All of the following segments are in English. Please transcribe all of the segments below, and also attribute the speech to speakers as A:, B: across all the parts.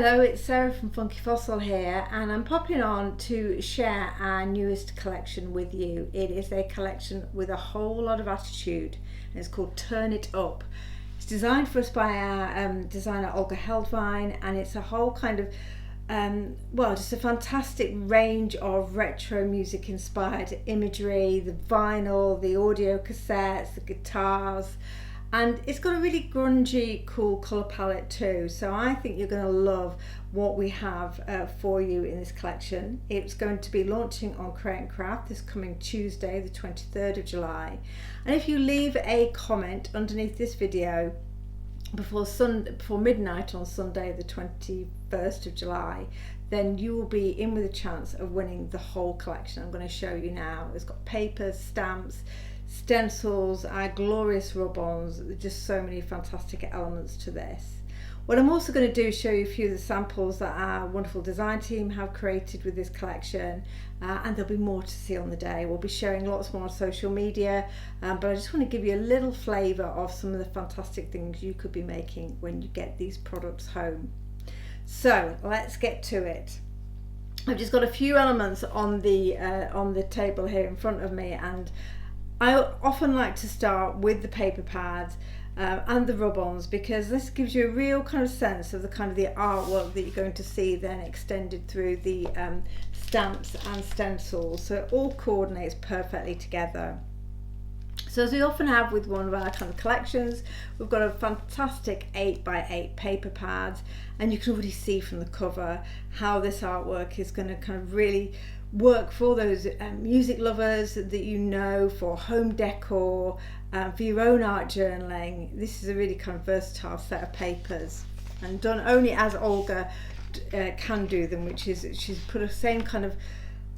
A: Hello, it's Sarah from Funky Fossil here, and I'm popping on to share our newest collection with you. It is a collection with a whole lot of attitude, and it's called Turn It Up. It's designed for us by our designer Olga Heldwein, and it's a whole kind of just a fantastic range of retro music inspired imagery, the vinyl, the audio cassettes, the guitars. And it's got a really grungy, cool colour palette too. So I think you're going to love what we have for you in this collection. It's going to be launching on Create and Craft this coming Tuesday, the 23rd of July. And if you leave a comment underneath this video before midnight on Sunday, the 21st of July, then you will be in with a chance of winning the whole collection. I'm going to show you now. It's got papers, stamps, stencils, our glorious rub-ons, just so many fantastic elements to this. What I'm also going to do is show you a few of the samples that our wonderful design team have created with this collection, and there'll be more to see on the day. We'll be sharing lots more on social media, but I just want to give you a little flavour of some of the fantastic things you could be making when you get these products home. So let's get to it. I've just got a few elements on the table here in front of me, and I often like to start with the paper pads and the rub-ons, because this gives you a real kind of sense of the artwork that you're going to see then extended through the stamps and stencils, so it all coordinates perfectly together. So as we often have with one of our kind of collections, we've got a fantastic 8x8 paper pad, and you can already see from the cover how this artwork is going to kind of really work for those music lovers that you know, for home decor, for your own art journaling. This is a really kind of versatile set of papers, and done only as Olga can do them, which is she's put a same kind of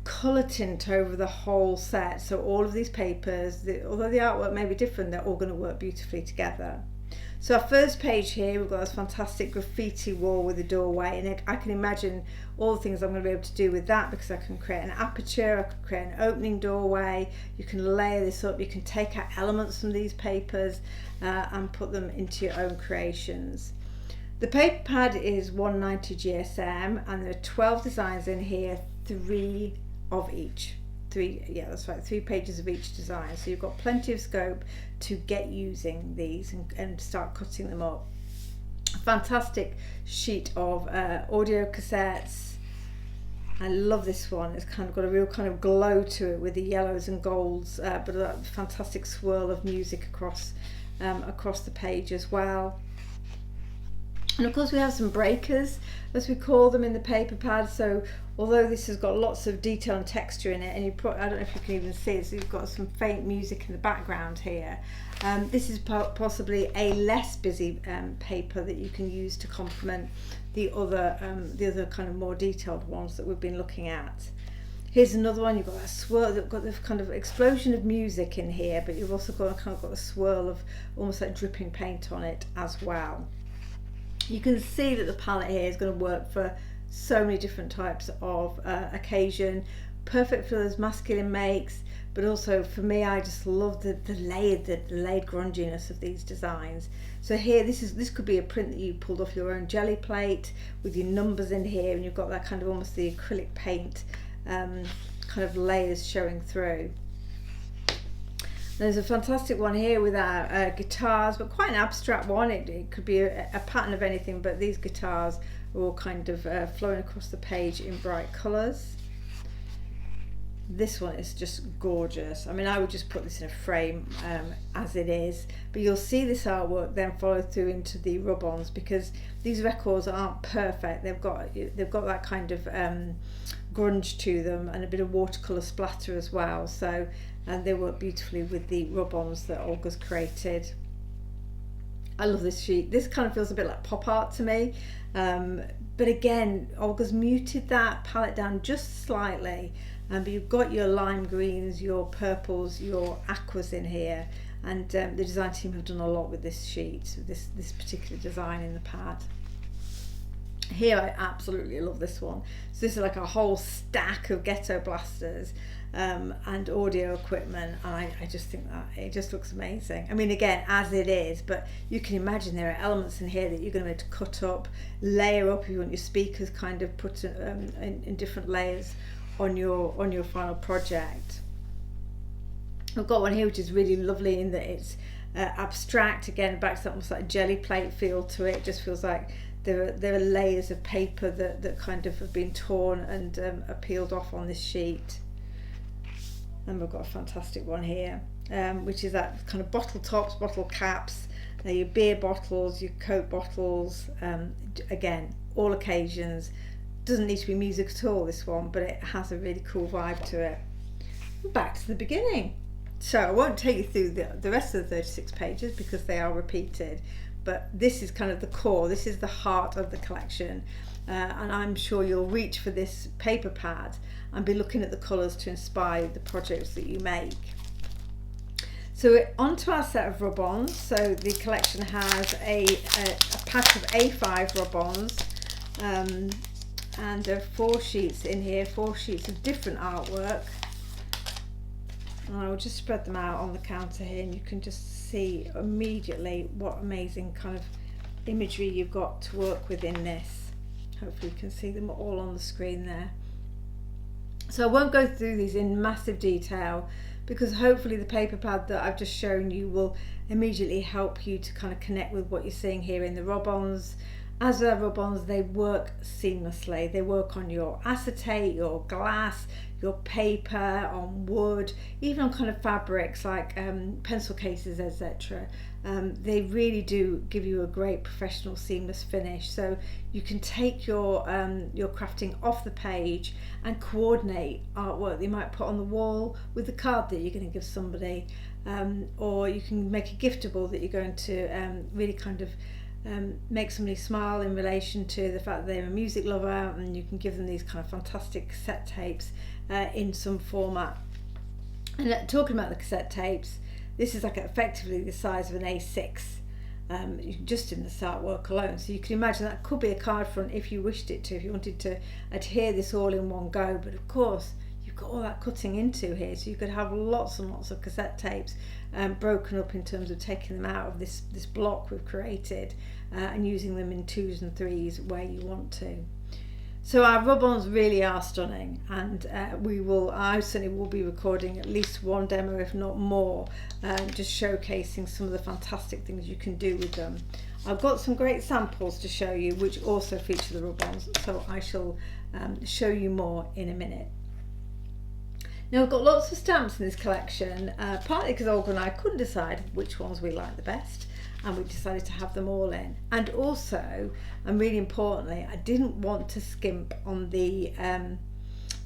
A: colour tint over the whole set. So all of these papers, although the artwork may be different, they're all going to work beautifully together. So our first page here, we've got this fantastic graffiti wall with a doorway, and I can imagine all the things I'm going to be able to do with that, because I can create an aperture, I can create an opening doorway, you can layer this up, you can take out elements from these papers and put them into your own creations. The paper pad is 190 GSM, and there are 12 designs in here, 3 of each. 3 pages of each design, so you've got plenty of scope to get using these and start cutting them up. A fantastic sheet of audio cassettes. I love this one. It's kind of got a real kind of glow to it with the yellows and golds, but a fantastic swirl of music across the page as well. And of course we have some breakers, as we call them, in the paper pad. So although this has got lots of detail and texture in it, and I don't know if you can even see it, so you've got some faint music in the background here. This is possibly a less busy paper that you can use to complement the other kind of more detailed ones that we've been looking at. Here's another one. You've got a swirl. You've got this kind of explosion of music in here, but you've also got a swirl of almost like dripping paint on it as well. You can see that the palette here is going to work for so many different types of occasion. Perfect for those masculine makes, but also for me, I just love the layered grunginess of these designs. So here, this could be a print that you pulled off your own jelly plate with your numbers in here, and you've got that kind of almost the acrylic paint kind of layers showing through. There's a fantastic one here with our guitars, but quite an abstract one. It could be a pattern of anything, but these guitars are all kind of flowing across the page in bright colours. This one is just gorgeous. I mean, I would just put this in a frame as it is, but you'll see this artwork then follow through into the rub-ons, because these records aren't perfect. They've got that kind of grunge to them, and a bit of watercolour splatter as well. So, and they work beautifully with the rub-ons that Olga's created. I love this sheet. This kind of feels a bit like pop art to me, but again, Olga's muted that palette down just slightly, but you've got your lime greens, your purples, your aquas in here, and the design team have done a lot with this sheet, this particular design in the pad. Here I absolutely love this one. So this is like a whole stack of ghetto blasters and audio equipment, and I just think that it just looks amazing. I mean, again, as it is, but you can imagine there are elements in here that you're going to be able to cut up, layer up if you want your speakers kind of put in different layers on your final project. I've got one here which is really lovely in that it's abstract, again back to that almost like a jelly plate feel to it. It just feels like there are layers of paper that kind of have been torn and are peeled off on this sheet. And we've got a fantastic one here, which is that kind of bottle tops, bottle caps, your beer bottles, your Coke bottles, again, all occasions. Doesn't need to be music at all, this one, but it has a really cool vibe to it. Back to the beginning. So I won't take you through the rest of the 36 pages because they are repeated, but this is kind of the core, this is the heart of the collection, and I'm sure you'll reach for this paper pad and be looking at the colours to inspire the projects that you make. So onto our set of rub-ons. So the collection has a pack of A5 rub-ons, and there are 4 sheets in here, 4 sheets of different artwork. And I will just spread them out on the counter here, and you can just see immediately what amazing kind of imagery you've got to work with in this. Hopefully you can see them all on the screen there. So I won't go through these in massive detail because hopefully the paper pad that I've just shown you will immediately help you to kind of connect with what you're seeing here in the rub-ons. As with our rub-ons, they work seamlessly. They work on your acetate, your glass, your paper, on wood, even on kind of fabrics like pencil cases, etc. They really do give you a great professional seamless finish. So you can take your crafting off the page and coordinate artwork that you might put on the wall with the card that you're going to give somebody, or you can make a giftable that you're going to really kind of make somebody smile in relation to the fact that they're a music lover, and you can give them these kind of fantastic cassette tapes in some format. And talking about the cassette tapes, this is like effectively the size of an A6, just in the artwork alone. So you can imagine that could be a card front if you wished it to, if you wanted to adhere this all in one go. But of course you've got all that cutting into here, so you could have lots and lots of cassette tapes broken up in terms of taking them out of this block we've created and using them in 2s and 3s where you want to. So our rub-ons really are stunning, and I certainly will be recording at least one demo, if not more, just showcasing some of the fantastic things you can do with them. I've got some great samples to show you which also feature the rub-ons, so I shall show you more in a minute. Now I've got lots of stamps in this collection, partly because Olga and I couldn't decide which ones we like the best, and we decided to have them all in. And also, and really importantly, I didn't want to skimp on the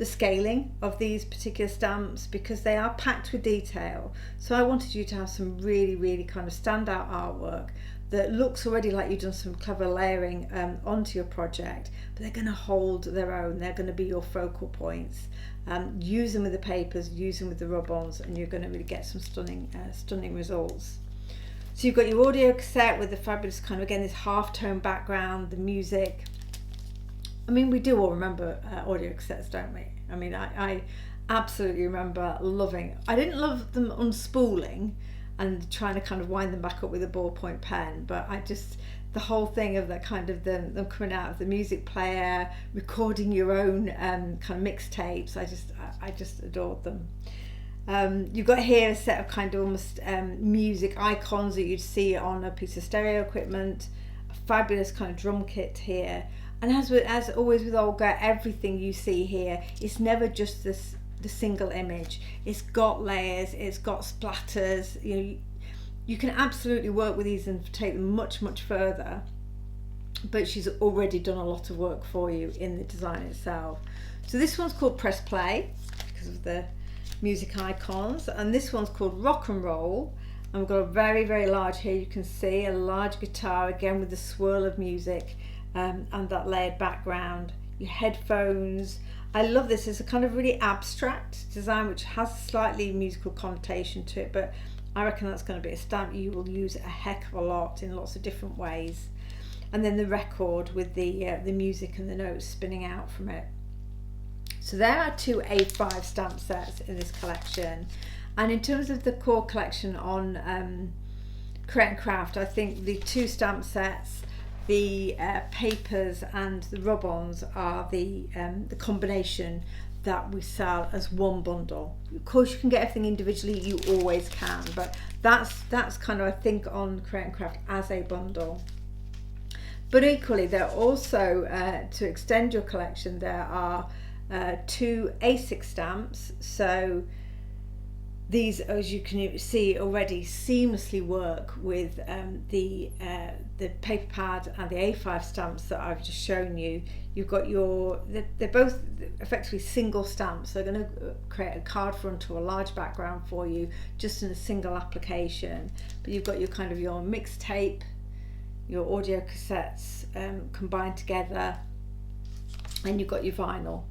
A: scaling of these particular stamps because they are packed with detail. So I wanted you to have some really kind of standout artwork that looks already like you've done some clever layering onto your project, but they're going to hold their own. They're going to be your focal points. Use them with the papers, use them with the rub-ons, and you're going to really get some stunning results. So you've got your audio cassette with the fabulous kind of, again, this half-tone background, the music. I mean, we do all remember audio cassettes, don't we? I mean, I absolutely remember loving. I didn't love them unspooling and trying to kind of wind them back up with a ballpoint pen, but the whole thing of that kind of them coming out of the music player, recording your own kind of mixtapes, I just adored them. You've got here a set of kind of almost music icons that you'd see on a piece of stereo equipment, a fabulous kind of drum kit here, and as always with Olga, everything you see here is never just the single image. It's got layers, it's got splatters. You can absolutely work with these and take them much further, but she's already done a lot of work for you in the design itself. So this one's called Press Play because of the music icons, and this one's called Rock and Roll, and we've got a very large here. You can see a large guitar again with the swirl of music and that layered background. Your headphones. I love this. It's a kind of really abstract design which has a slightly musical connotation to it, but I reckon that's going to be a stamp you will use a heck of a lot in lots of different ways. and then the record with the music and the notes spinning out from it. So there are 2 A5 stamp sets in this collection, and in terms of the core collection on Create and Craft, I think the 2 stamp sets, the papers and the rub-ons, are the combination that we sell as one bundle. Of course you can get everything individually, you always can, but that's kind of, I think, on Create and Craft as a bundle. But equally, there are also, to extend your collection, there are 2 A6 stamps. So these, as you can see already, seamlessly work with the paper pad and the A5 stamps that I've just shown you. You've got they're both effectively single stamps. They're going to create a card front or a large background for you just in a single application. But you've got your kind of your mixtape, your audio cassettes combined together, and you've got your vinyl.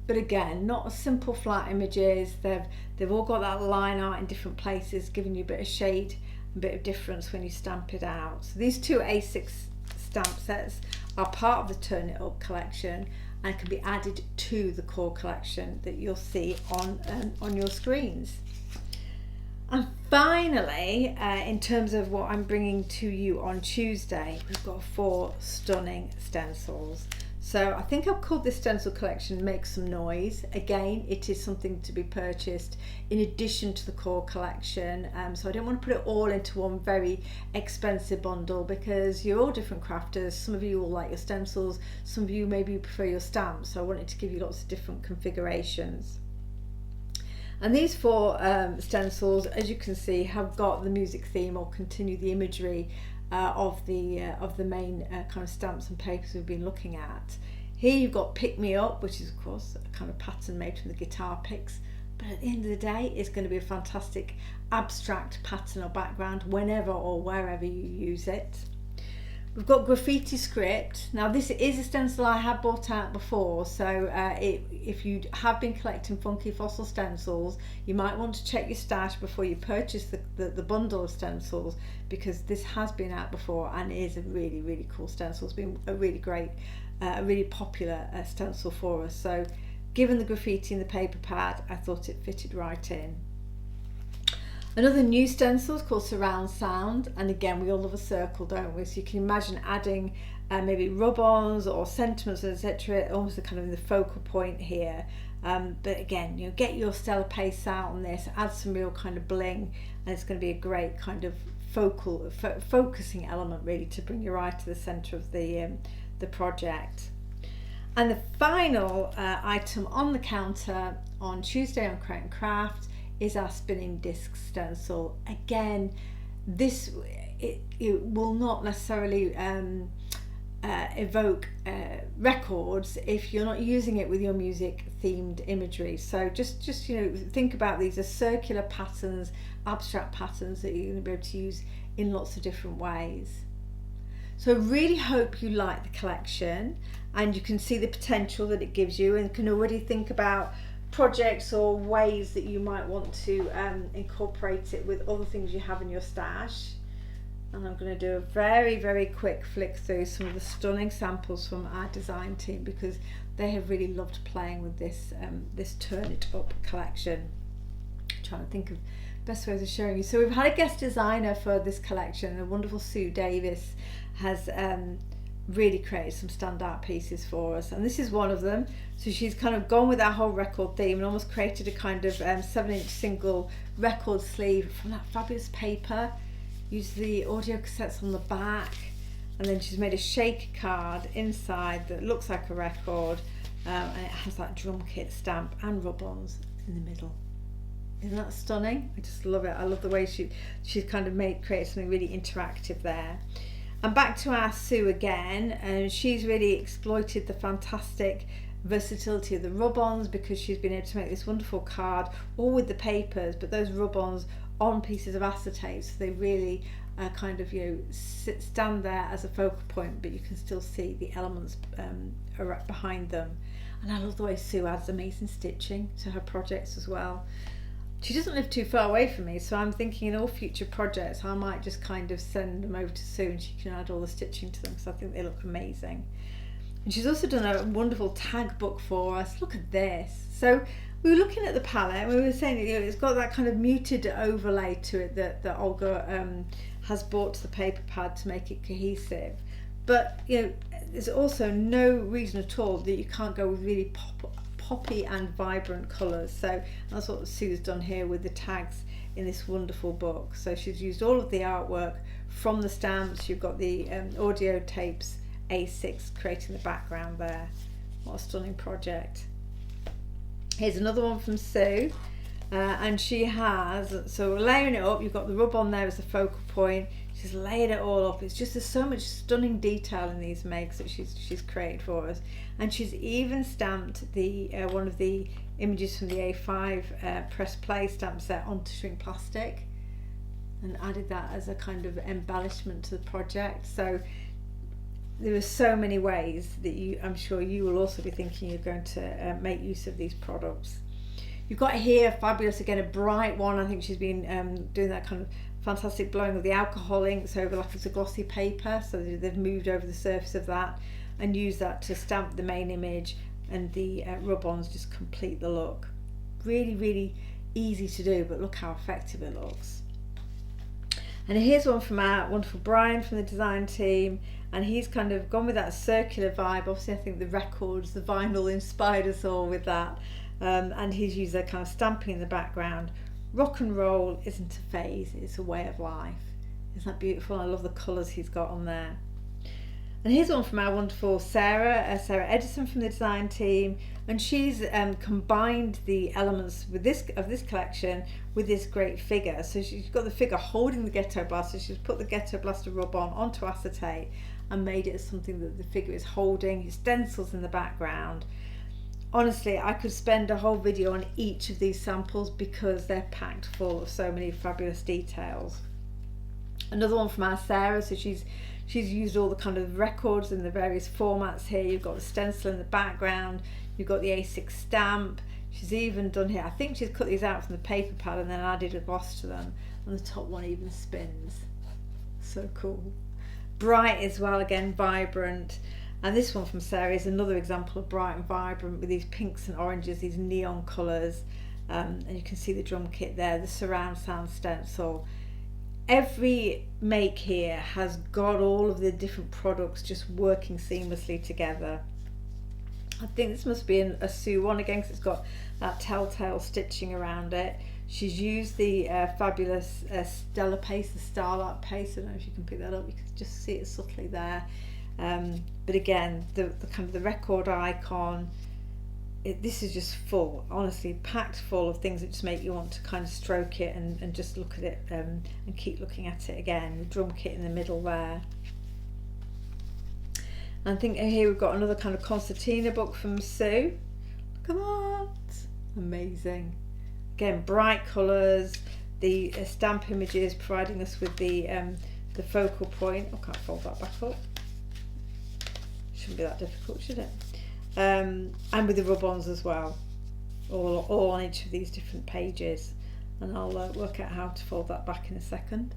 A: But again, not as simple flat images. They've all got that line art in different places, giving you a bit of shade, a bit of difference when you stamp it out. So these 2 A6 stamp sets are part of the Turn It Up collection and can be added to the core collection that you'll see on your screens. And finally, in terms of what I'm bringing to you on Tuesday, we've got 4 stunning stencils. So I think I've called this stencil collection Make Some Noise. Again, it is something to be purchased in addition to the core collection. So I don't want to put it all into one very expensive bundle, because you're all different crafters. Some of you will like your stencils, some of you maybe prefer your stamps. So I wanted to give you lots of different configurations. And these 4 stencils, as you can see, have got the music theme or continue the imagery of the main kind of stamps and papers we've been looking at. Here you've got Pick Me Up, which is of course a kind of pattern made from the guitar picks, but at the end of the day it's going to be a fantastic abstract pattern or background whenever or wherever you use it. We've got Graffiti Script. Now this is a stencil I have bought out before, so if you have been collecting funky fossil stencils, you might want to check your stash before you purchase the bundle of stencils, because this has been out before and is a really, really cool stencil. It's been a really great, a really popular stencil for us. So given the graffiti and the paper pad, I thought it fitted right in. Another new stencil is called Surround Sound, and again we all love a circle, don't we? So you can imagine adding maybe rub-ons or sentiments, etc., almost kind of in the focal point here. But again, get your stellar paste out on this, add some real kind of bling, and it's going to be a great kind of focusing element really to bring your eye to the centre of the project. And the final item on the counter on Tuesday on Create and Craft is our spinning disc stencil. Again, this it will not necessarily evoke records if you're not using it with your music themed imagery. So just think about these as circular patterns, abstract patterns that you're going to be able to use in lots of different ways. So I really hope you like the collection and you can see the potential that it gives you, and can already think about projects or ways that you might want to incorporate it with other things you have in your stash. And I'm going to do a very, very quick flick through some of the stunning samples from our design team, because they have really loved playing with this this Turn It Up collection. I'm trying to think of best ways of showing you. So we've had a guest designer for this collection, the wonderful Sue Davis has really created some standout pieces for us, and this is one of them. So she's kind of gone with our whole record theme and almost created a kind of 7-inch single record sleeve from that fabulous paper, used the audio cassettes on the back, and then she's made a shaker card inside that looks like a record, and it has that drum kit stamp and rub-ons in the middle. Isn't that stunning? I just love it. I love the way she's kind of created something really interactive there. And back to our Sue again, and she's really exploited the fantastic versatility of the rub-ons, because she's been able to make this wonderful card all with the papers, but those rub-ons on pieces of acetate, so they really kind of stand there as a focal point, but you can still see the elements behind them. And I love the way Sue adds amazing stitching to her projects as well. she doesn't live too far away from me, so I'm thinking in all future projects I might just kind of send them over to Sue and she can add all the stitching to them because I think they look amazing. And she's also done a wonderful tag book for us. Look at this. So we were looking at the palette and we were saying, you know, it's got that kind of muted overlay to it that Olga has brought to the paper pad to make it cohesive. But you know, there's also no reason at all that you can't go with really poppy and vibrant colours. So that's what Sue's done here with the tags in this wonderful book. So she's used all of the artwork from the stamps. You've got the audio tapes A6 creating the background there. What a stunning project. Here's another one from Sue, and she has, so we're layering it up, you've got the rub on there as the focal point. She's layered it all up. It's just, there's so much stunning detail in these makes that she's created for us. And she's even stamped the one of the images from the A5 press play stamp set onto shrink plastic and added that as a kind of embellishment to the project. So there are so many ways that I'm sure you will also be thinking you're going to make use of these products. You've got here, fabulous, again, a bright one. I think she's been doing that kind of fantastic blowing of the alcohol inks over like it's a glossy paper, so they've moved over the surface of that and used that to stamp the main image, and the rub-ons just complete the look. Really, really easy to do, but look how effective it looks. And here's one from our wonderful Brian from the design team, and he's kind of gone with that circular vibe. Obviously I think the records, the vinyl inspired us all with that, and he's used that kind of stamping in the background. Rock and roll isn't a phase, it's a way of life. Isn't that beautiful? I love the colours he's got on there. And here's one from our wonderful Sarah Edison from the design team, and she's combined the elements with this collection with this great figure. So she's got the figure holding the Ghetto Blaster. She's put the Ghetto Blaster rub on onto acetate and made it as something that the figure is holding. His stencils in the background. Honestly, I could spend a whole video on each of these samples because they're packed full of so many fabulous details. Another one from our Sarah, so she's used all the kind of records in the various formats here. You've got the stencil in the background, you've got the A6 stamp. She's even done here, I think she's cut these out from the paper pad and then added a gloss to them, and the top one even spins. So cool. Bright as well, again, vibrant. And this one from Sarah is another example of bright and vibrant with these pinks and oranges, these neon colours, and you can see the drum kit there, the surround sound stencil. Every make here has got all of the different products just working seamlessly together. I think this must be a Sue one again because it's got that telltale stitching around it. She's used the fabulous Stella paste, the Starlight paste. I don't know if you can pick that up, you can just see it subtly there. But again, the kind of the record icon, this is just full, honestly, packed full of things that just make you want to kind of stroke it and just look at it and keep looking at it again. The drum kit in the middle there. And I think here we've got another kind of concertina book from Sue. Look at that, amazing. Again, bright colours, the stamp images providing us with the focal point. I can't fold that back up. Shouldn't be that difficult, should it? And with the rub-ons as well, all on each of these different pages, and I'll work out how to fold that back in a second.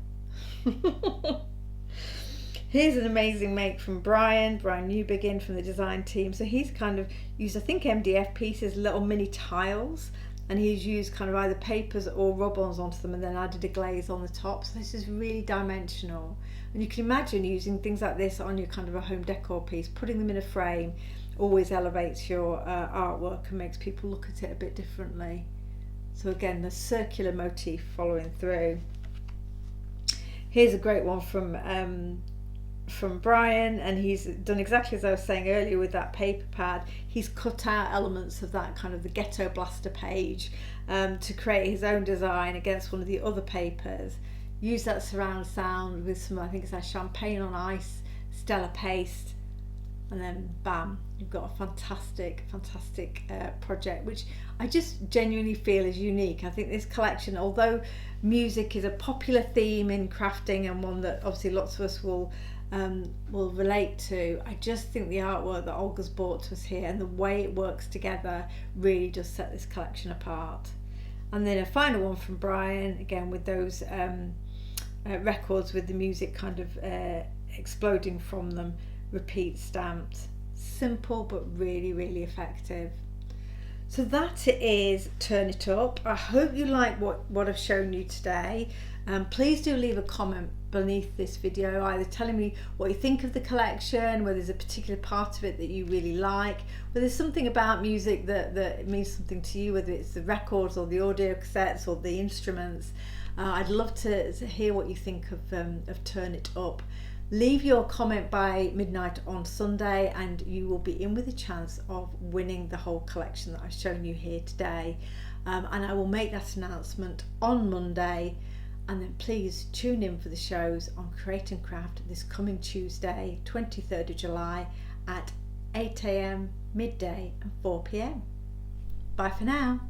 A: Here's an amazing make from Brian Newbegin from the design team. So he's kind of used, I think, MDF pieces, little mini tiles, and he's used kind of either papers or rub-ons onto them and then added a glaze on the top. So this is really dimensional. And you can imagine using things like this on your kind of a home decor piece, putting them in a frame always elevates your artwork and makes people look at it a bit differently. So again, the circular motif following through. Here's a great one from Brian, and he's done exactly as I was saying earlier with that paper pad. He's cut out elements of that kind of the Ghetto Blaster page to create his own design against one of the other papers. Use that surround sound with some, I think it's a champagne on ice, Stella paste, and then bam, you've got a fantastic project, which I just genuinely feel is unique. I think this collection, although music is a popular theme in crafting and one that obviously lots of us will relate to, I just think the artwork that Olga's brought to us here and the way it works together really does set this collection apart. And then a final one from Brian, again with those records with the music kind of exploding from them, repeat stamped. Simple but really, really effective. So that is Turn It Up. I hope you like what I've shown you today. Please do leave a comment beneath this video, either telling me what you think of the collection, whether there's a particular part of it that you really like, whether there's something about music that means something to you, whether it's the records or the audio cassettes or the instruments. I'd love to hear what you think of Turn It Up. Leave your comment by midnight on Sunday and you will be in with a chance of winning the whole collection that I've shown you here today. And I will make that announcement on Monday. And then please tune in for the shows on Create and Craft this coming Tuesday, 23rd of July at 8 AM, midday and 4 PM. Bye for now.